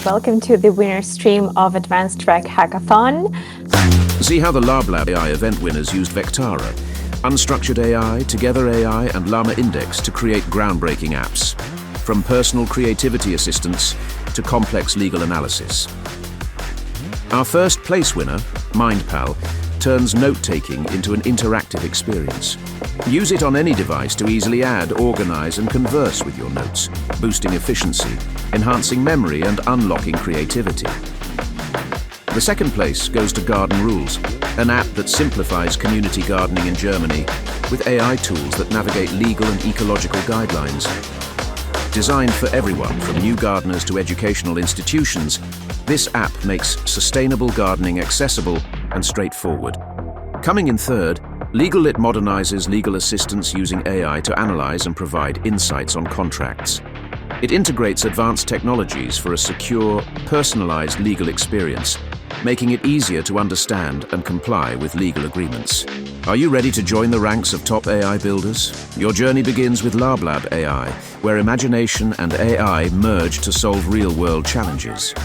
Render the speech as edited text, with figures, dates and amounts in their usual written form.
Welcome to the winner stream of Advanced Track Hackathon. See how the LabLab AI event winners used Vectara, Unstructured AI, Together AI, and Llama Index to create groundbreaking apps, from personal creativity assistance to complex legal analysis. Our first place winner, MindPal, turns note-taking into an interactive experience. Use it on any device to easily add, organize, and converse with your notes, boosting efficiency, enhancing memory, and unlocking creativity. The second place goes to Garden Rules, an app that simplifies community gardening in Germany with AI tools that navigate legal and ecological guidelines. Designed for everyone, from new gardeners to educational institutions, this app makes sustainable gardening accessible and straightforward. Coming in third, LegalLit modernizes legal assistance using AI to analyze and provide insights on contracts. It integrates advanced technologies for a secure, personalized legal experience, making it easier to understand and comply with legal agreements. Are you ready to join the ranks of top AI builders? Your journey begins with LabLab AI, where imagination and AI merge to solve real-world challenges.